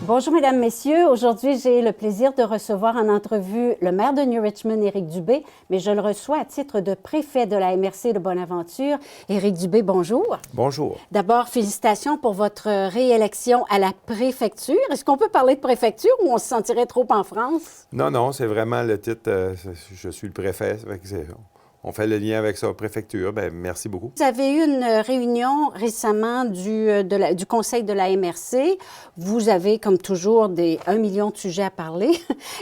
Bonjour, Mesdames, Messieurs. Aujourd'hui, j'ai le plaisir de recevoir en entrevue le maire de New Richmond, Éric Dubé, mais je le reçois à titre de préfet de la MRC de Bonaventure. Éric Dubé, bonjour. Bonjour. D'abord, félicitations pour votre réélection à la préfecture. Est-ce qu'on peut parler de préfecture ou on se sentirait trop en France? Non, c'est vraiment le titre. Je suis le préfet. On fait le lien avec sa préfecture. Bien, merci beaucoup. Vous avez eu une réunion récemment du conseil de la MRC. Vous avez, comme toujours, 1 million de sujets à parler.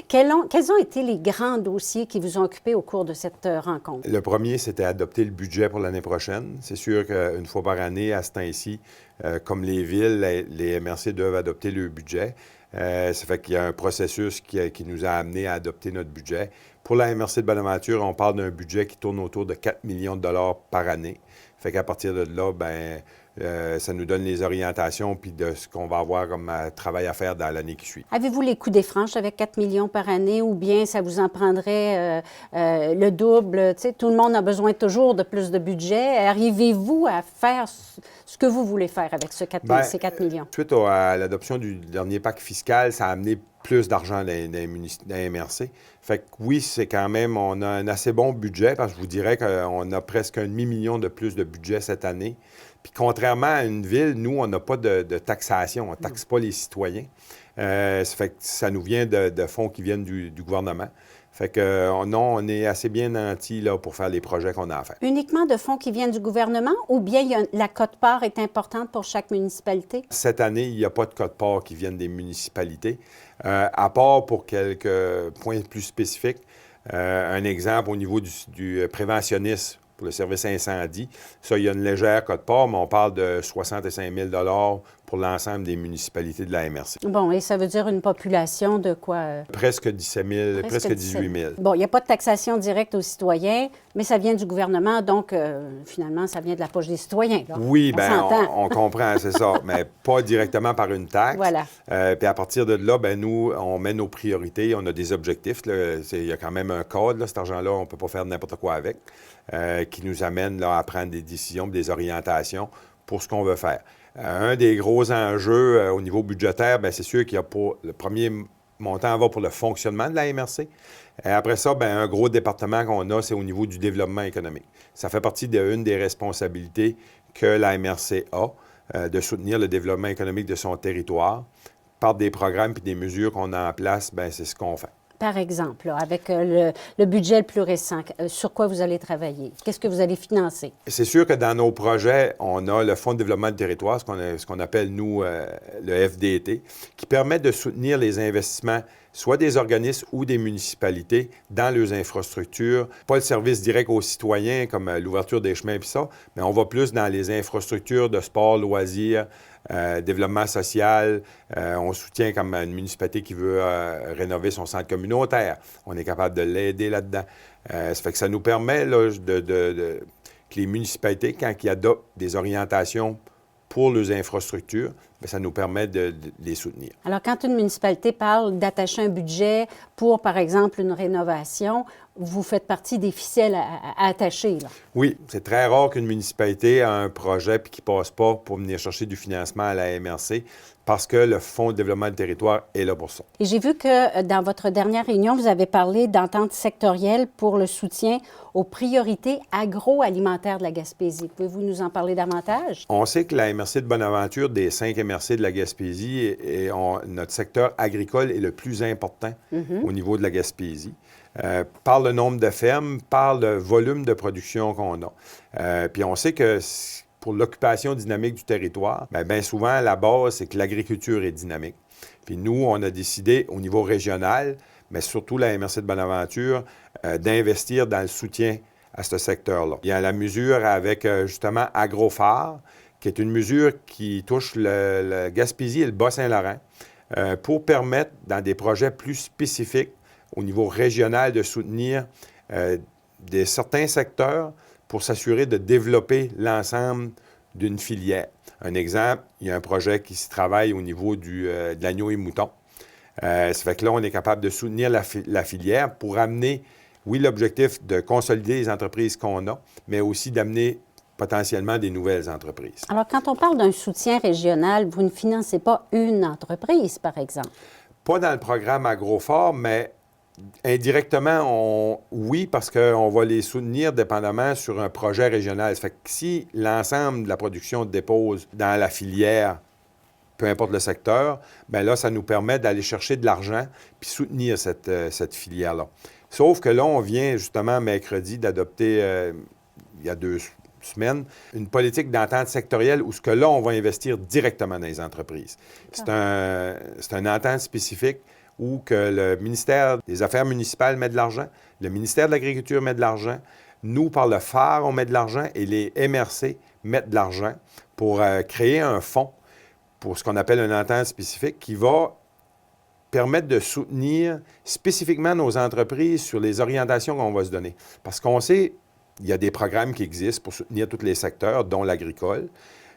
Quels ont été les grands dossiers qui vous ont occupé au cours de cette rencontre? Le premier, c'était adopter le budget pour l'année prochaine. C'est sûr qu'une fois par année, à ce temps-ci, comme les villes, les MRC doivent adopter le budget. Ça fait qu'il y a un processus qui nous a amené à adopter notre budget. Pour la MRC de Bonaventure, on parle d'un budget qui tourne autour de 4 millions de dollars par année. Fait qu'à partir de là, ça nous donne les orientations puis de ce qu'on va avoir comme travail à faire dans l'année qui suit. Avez-vous les coups des franches avec 4 millions par année ou bien ça vous en prendrait le double? Tu sais, tout le monde a besoin toujours de plus de budget. Arrivez-vous à faire ce que vous voulez faire avec ces 4 millions? Suite à l'adoption du dernier pacte fiscal, ça a amené plus d'argent dans les MRC. Fait que oui, c'est quand même, on a un assez bon budget, parce que je vous dirais qu'on a presque 1 demi-million de plus de budget cette année. Puis contrairement à une ville, nous, on n'a pas de taxation, on ne taxe pas les citoyens. Ça fait que ça nous vient de fonds qui viennent du gouvernement. Fait que non, on est assez bien nantis là, pour faire les projets qu'on a à faire. Uniquement de fonds qui viennent du gouvernement ou bien la quote-part est importante pour chaque municipalité? Cette année, il n'y a pas de quote-part qui viennent des municipalités, à part pour quelques points plus spécifiques. Un exemple au niveau du préventionnisme pour le service incendie. Ça, il y a une légère quote-part, mais on parle de 65 000 $ pour l'ensemble des municipalités de la MRC. Bon, et ça veut dire une population de quoi? Presque 17 000, presque 18 000. Bon, il n'y a pas de taxation directe aux citoyens, mais ça vient du gouvernement, donc finalement, ça vient de la poche des citoyens. Là. Oui, bien, on comprend, c'est ça, mais pas directement par une taxe. Voilà. Puis à partir de là, bien, nous, on met nos priorités, on a des objectifs. Il y a quand même un code, là, cet argent-là, on ne peut pas faire n'importe quoi avec, qui nous amène là, à prendre des décisions, des orientations pour ce qu'on veut faire. Un des gros enjeux au niveau budgétaire, bien, c'est sûr qu'il y a pour le premier montant va pour le fonctionnement de la MRC. Et après ça, bien, un gros département qu'on a, c'est au niveau du développement économique. Ça fait partie d'une des responsabilités que la MRC a, de soutenir le développement économique de son territoire. Par des programmes et des mesures qu'on a en place, bien, c'est ce qu'on fait. Par exemple, là, avec le budget le plus récent, sur quoi vous allez travailler? Qu'est-ce que vous allez financer? C'est sûr que dans nos projets, on a le Fonds de développement du territoire, ce qu'on appelle, nous, le FDT, qui permet de soutenir les investissements, soit des organismes ou des municipalités, dans leurs infrastructures. Pas le service direct aux citoyens, comme l'ouverture des chemins et ça, mais on va plus dans les infrastructures de sport, loisirs, développement social. On soutient comme une municipalité qui veut rénover son centre communautaire. On est capable de l'aider là-dedans. Ça fait que ça nous permet là, que les municipalités, quand ils adoptent des orientations pour leurs infrastructures, bien, ça nous permet de les soutenir. Alors, quand une municipalité parle d'attacher un budget pour, par exemple, une rénovation, vous faites partie des ficelles à attacher, là. Oui, c'est très rare qu'une municipalité a un projet puis qu'il ne passe pas pour venir chercher du financement à la MRC parce que le Fonds de développement du territoire est là pour ça. Et j'ai vu que dans votre dernière réunion, vous avez parlé d'entente sectorielle pour le soutien aux priorités agroalimentaires de la Gaspésie. Pouvez-vous nous en parler davantage? On sait que la MRC de Bonaventure, des 5 MRC de la Gaspésie, notre secteur agricole est le plus important au niveau de la Gaspésie. Par le nombre de fermes, par le volume de production qu'on a. Puis on sait que pour l'occupation dynamique du territoire, bien souvent, la base, c'est que l'agriculture est dynamique. Puis nous, on a décidé au niveau régional, mais surtout la MRC de Bonaventure, d'investir dans le soutien à ce secteur-là. Il y a la mesure avec, justement, AgroPhare, qui est une mesure qui touche le Gaspésie et le Bas-Saint-Laurent, pour permettre, dans des projets plus spécifiques, au niveau régional, de soutenir certains secteurs pour s'assurer de développer l'ensemble d'une filière. Un exemple, il y a un projet qui se travaille au niveau de l'agneau et mouton. Ça fait que là, on est capable de soutenir la filière pour amener, oui, l'objectif de consolider les entreprises qu'on a, mais aussi d'amener potentiellement des nouvelles entreprises. Alors, quand on parle d'un soutien régional, vous ne financez pas une entreprise, par exemple? Pas dans le programme AgroFort, mais indirectement, oui, parce qu'on va les soutenir dépendamment sur un projet régional. Ça fait que si l'ensemble de la production dépose dans la filière, peu importe le secteur, bien là, ça nous permet d'aller chercher de l'argent puis soutenir cette filière-là. Sauf que là, on vient justement mercredi d'adopter, il y a 2 semaines, une politique d'entente sectorielle où ce que là, on va investir directement dans les entreprises. C'est une entente spécifique où que le ministère des Affaires municipales met de l'argent, le ministère de l'Agriculture met de l'argent, nous, par le phare, on met de l'argent et les MRC mettent de l'argent pour créer un fonds pour ce qu'on appelle une entente spécifique qui va permettre de soutenir spécifiquement nos entreprises sur les orientations qu'on va se donner. Parce qu'on sait, il y a des programmes qui existent pour soutenir tous les secteurs, dont l'agricole.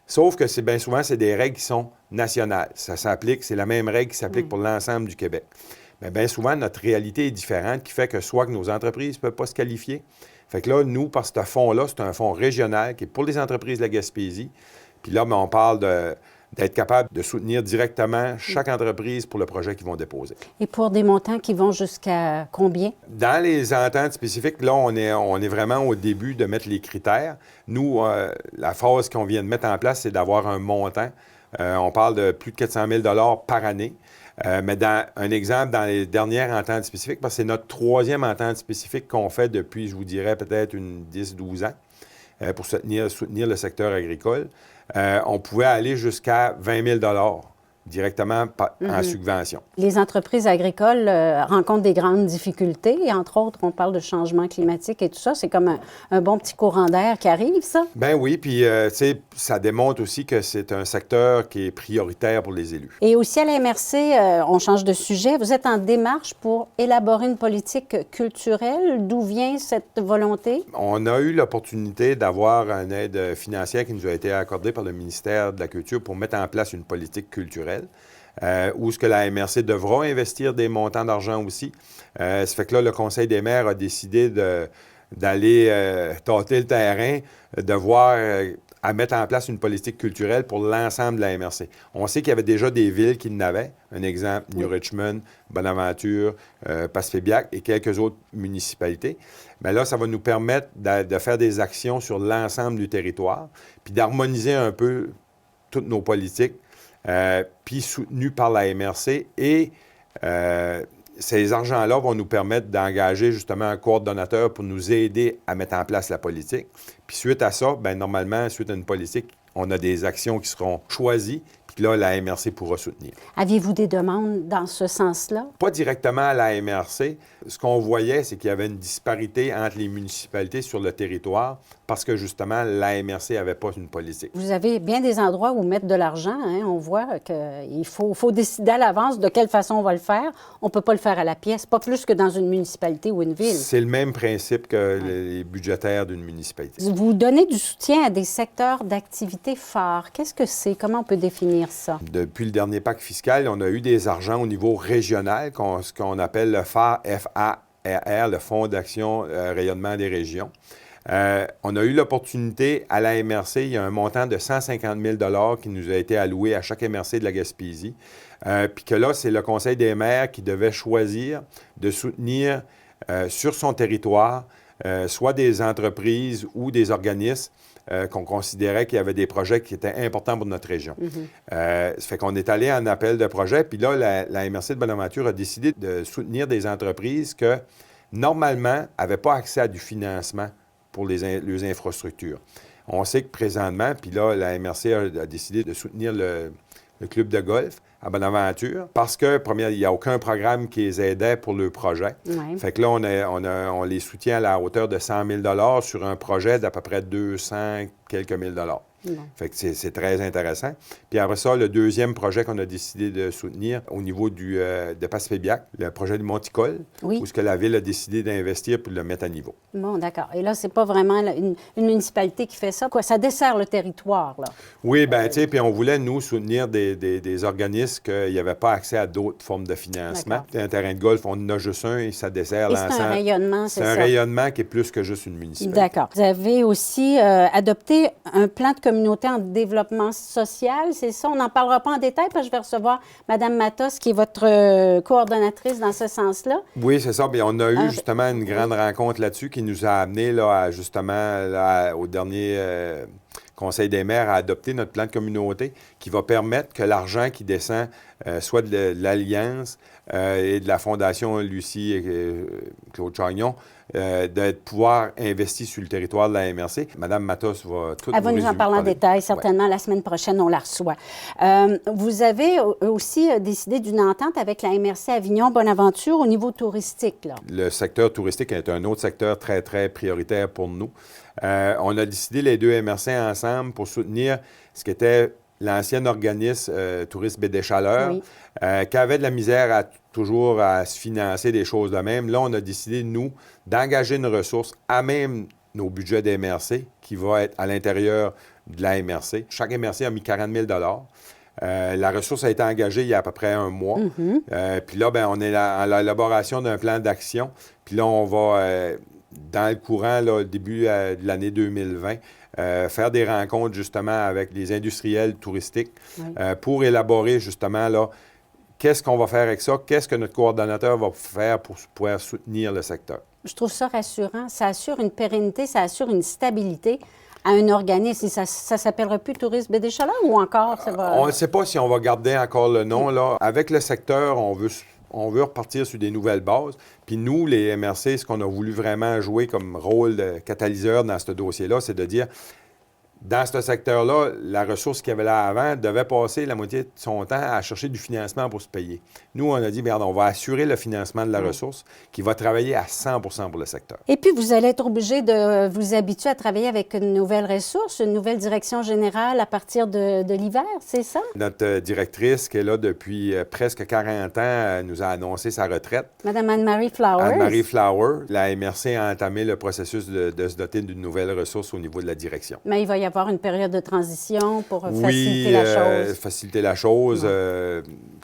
Sauf que bien souvent, c'est des règles qui sont nationales. Ça s'applique, c'est la même règle qui s'applique pour l'ensemble du Québec. Mais bien souvent, notre réalité est différente, qui fait que soit que nos entreprises ne peuvent pas se qualifier. Fait que là, nous, par ce fonds-là, c'est un fonds régional qui est pour les entreprises de la Gaspésie. Puis là, on parle d'être capable de soutenir directement chaque entreprise pour le projet qu'ils vont déposer. Et pour des montants qui vont jusqu'à combien? Dans les ententes spécifiques, là, on est vraiment au début de mettre les critères. Nous, la phase qu'on vient de mettre en place, c'est d'avoir un montant. On parle de plus de 400 000 par année. Mais dans un exemple, dans les dernières ententes spécifiques, parce que c'est notre 3e entente spécifique qu'on fait depuis, je vous dirais, peut-être 10-12 ans, pour soutenir le secteur agricole, on pouvait aller jusqu'à 20 000 directement en subvention. Les entreprises agricoles rencontrent des grandes difficultés. Et entre autres, on parle de changement climatique et tout ça. C'est comme un bon petit courant d'air qui arrive, ça? Bien oui, puis tu sais, ça démontre aussi que c'est un secteur qui est prioritaire pour les élus. Et aussi à la MRC, on change de sujet. Vous êtes en démarche pour élaborer une politique culturelle. D'où vient cette volonté? On a eu l'opportunité d'avoir une aide financière qui nous a été accordée par le ministère de la Culture pour mettre en place une politique culturelle. Où ce que la MRC devra investir des montants d'argent aussi. Ça fait que là, le Conseil des maires a décidé d'aller tâter le terrain, de voir à mettre en place une politique culturelle pour l'ensemble de la MRC. On sait qu'il y avait déjà des villes qui l'avaient. Un exemple, New Richmond, Bonaventure, Passepébiac et quelques autres municipalités. Mais là, ça va nous permettre de faire des actions sur l'ensemble du territoire, puis d'harmoniser un peu toutes nos politiques, puis soutenu par la MRC. Et ces argents-là vont nous permettre d'engager justement un coordonnateur pour nous aider à mettre en place la politique. Puis suite à ça, bien normalement, suite à une politique, on a des actions qui seront choisies, puis là, la MRC pourra soutenir. Aviez-vous des demandes dans ce sens-là? Pas directement à la MRC. Ce qu'on voyait, c'est qu'il y avait une disparité entre les municipalités sur le territoire parce que, justement, la MRC n'avait pas une politique. Vous avez bien des endroits où mettre de l'argent. Hein? On voit qu'il faut décider à l'avance de quelle façon on va le faire. On ne peut pas le faire à la pièce, pas plus que dans une municipalité ou une ville. C'est le même principe que les budgétaires d'une municipalité. Vous donnez du soutien à des secteurs d'activité phares. Qu'est-ce que c'est? Comment on peut définir ça? Depuis le dernier pacte fiscal, on a eu des argents au niveau régional, ce qu'on appelle le phare FARR, le Fonds d'action rayonnement des régions. On a eu l'opportunité à la MRC, il y a un montant de 150 000 qui nous a été alloué à chaque MRC de la Gaspésie. Puis que là, c'est le Conseil des maires qui devait choisir de soutenir sur son territoire soit des entreprises ou des organismes qu'on considérait qu'il y avait des projets qui étaient importants pour notre région. Ça fait qu'on est allé en appel de projet, puis là, la MRC de Bonaventure a décidé de soutenir des entreprises que, normalement, n'avaient pas accès à du financement pour les infrastructures. On sait que présentement, puis là, la MRC a décidé de soutenir le club de golf à Bonaventure parce que, premièrement, il n'y a aucun programme qui les aidait pour le projet. Ouais. Fait que là, on les soutient à la hauteur de 100 000 sur un projet d'à peu près 200 quelques mille dollars. Fait que c'est très intéressant. Puis après ça, le deuxième projet qu'on a décidé de soutenir au niveau de Passepébiac, le projet du Monticole, où ce que la Ville a décidé d'investir pour le mettre à niveau. Bon, d'accord. Et là, c'est pas vraiment une municipalité qui fait ça. Quoi, ça dessert le territoire, là. Oui, bien, tu sais, puis on voulait, nous, soutenir des organismes organismes qu'il n'y avait pas accès à d'autres formes de financement. Un terrain de golf, on en a juste un et ça dessert l'ensemble. C'est un rayonnement, c'est ça? C'est un rayonnement qui est plus que juste une municipalité. D'accord. Vous avez aussi adopté un plan de communauté en développement social, c'est ça? On n'en parlera pas en détail parce que je vais recevoir Mme Matos, qui est votre coordonnatrice dans ce sens-là. Oui, c'est ça. Bien, on a eu justement une grande rencontre là-dessus qui nous a amené là, au dernier Conseil des maires à adopter notre plan de communauté qui va permettre que l'argent qui descend, soit de l'Alliance et de la Fondation Lucie et Claude Chagnon, de pouvoir investir sur le territoire de la MRC. Mme Matos va tout Elle va nous en parler en détail, certainement. Ouais. La semaine prochaine, on la reçoit. Vous avez aussi décidé d'une entente avec la MRC Avignon-Bonaventure au niveau touristique, là. Le secteur touristique est un autre secteur très, très prioritaire pour nous. On a décidé les deux MRC ensemble pour soutenir ce qui était l'ancien organisme Tourisme Baie des Chaleurs, oui. Qui avait de la misère toujours à se financer des choses de même. Là, on a décidé, nous, d'engager une ressource à même nos budgets des MRC, qui va être à l'intérieur de la MRC. Chaque MRC a mis 40 000 la ressource a été engagée il y a à peu près un mois. Puis là, bien, on est en l'élaboration d'un plan d'action. Puis là, on va, dans le courant, là, au début de l'année 2020, faire des rencontres justement avec les industriels touristiques pour élaborer justement là, qu'est-ce qu'on va faire avec ça, qu'est-ce que notre coordonnateur va faire pour pouvoir soutenir le secteur. Je trouve ça rassurant. Ça assure une pérennité, ça assure une stabilité à un organisme. Ça ne s'appellera plus Tourisme Baie des Chaleurs ou encore ça va... On ne sait pas si on va garder encore le nom. Là. Avec le secteur, on veut repartir sur des nouvelles bases. Puis nous, les MRC, ce qu'on a voulu vraiment jouer comme rôle de catalyseur dans ce dossier-là, c'est de dire, dans ce secteur-là, la ressource qu'il y avait là avant devait passer la moitié de son temps à chercher du financement pour se payer. Nous, on a dit, bien, on va assurer le financement de la ressource qui va travailler à 100 pour le secteur. Et puis, vous allez être obligé de vous habituer à travailler avec une nouvelle ressource, une nouvelle direction générale à partir de l'hiver, c'est ça? Notre directrice, qui est là depuis presque 40 ans, nous a annoncé sa retraite. Mme Anne-Marie Flowers. Anne-Marie Flowers. La MRC a entamé le processus de se doter d'une nouvelle ressource au niveau de la direction. Mais il va y avoir une période de transition pour faciliter la chose. Faciliter la chose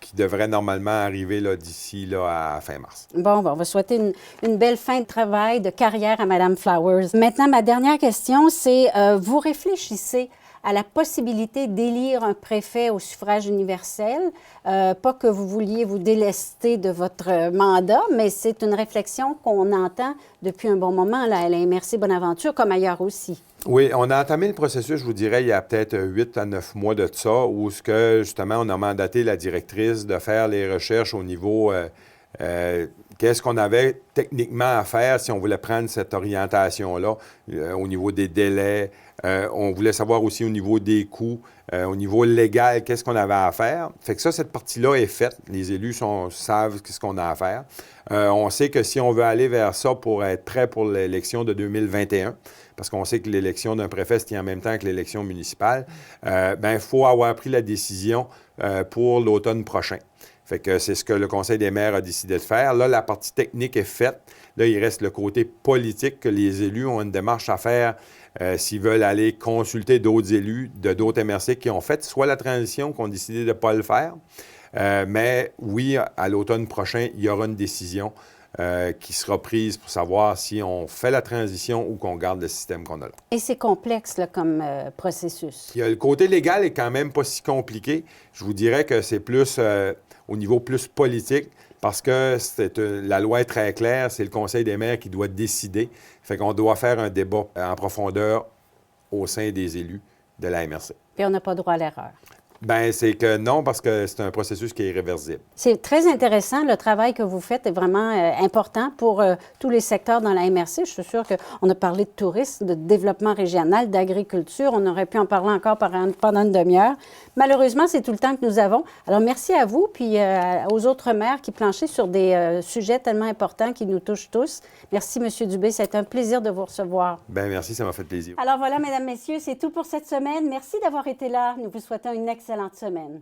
qui devrait normalement arriver d'ici à fin mars. Bon, on va souhaiter une belle fin de travail, de carrière à Mme Flowers. Maintenant, ma dernière question, c'est vous réfléchissez à la possibilité d'élire un préfet au suffrage universel. Pas que vous vouliez vous délester de votre mandat, mais c'est une réflexion qu'on entend depuis un bon moment là, à la MRC Bonaventure, comme ailleurs aussi. Oui, on a entamé le processus, je vous dirais, il y a peut-être 8 à 9 mois de ça, où justement, on a mandaté la directrice de faire les recherches au niveau qu'est-ce qu'on avait techniquement à faire si on voulait prendre cette orientation-là, au niveau des délais. On voulait savoir aussi au niveau des coûts, au niveau légal, qu'est-ce qu'on avait à faire. Fait que ça, cette partie-là est faite. Les élus savent ce qu'on a à faire. On sait que si on veut aller vers ça pour être prêt pour l'élection de 2021, parce qu'on sait que l'élection d'un préfet se tient en même temps que l'élection municipale, il faut avoir pris la décision pour l'automne prochain. Fait que c'est ce que le Conseil des maires a décidé de faire. Là, la partie technique est faite. Là, il reste le côté politique que les élus ont une démarche à faire s'ils veulent aller consulter d'autres élus de d'autres MRC qui ont fait soit la transition, qui ont décidé de ne pas le faire. Mais oui, à l'automne prochain, il y aura une décision qui sera prise pour savoir si on fait la transition ou qu'on garde le système qu'on a là. Et c'est complexe là, comme processus. Le côté légal est quand même pas si compliqué. Je vous dirais que c'est plus au niveau plus politique parce que la loi est très claire, c'est le Conseil des maires qui doit décider. Fait qu'on doit faire un débat en profondeur au sein des élus de la MRC. Puis on n'a pas droit à l'erreur. Bien, c'est que non, parce que c'est un processus qui est irréversible. C'est très intéressant. Le travail que vous faites est vraiment important pour tous les secteurs dans la MRC. Je suis sûre qu'on a parlé de tourisme, de développement régional, d'agriculture. On aurait pu en parler encore pendant une demi-heure. Malheureusement, c'est tout le temps que nous avons. Alors, merci à vous, puis aux autres maires qui planchaient sur des sujets tellement importants qui nous touchent tous. Merci, M. Dubé. C'est un plaisir de vous recevoir. Bien, merci. Ça m'a fait plaisir. Alors voilà, mesdames, messieurs, c'est tout pour cette semaine. Merci d'avoir été là. Nous vous souhaitons une excellente semaine.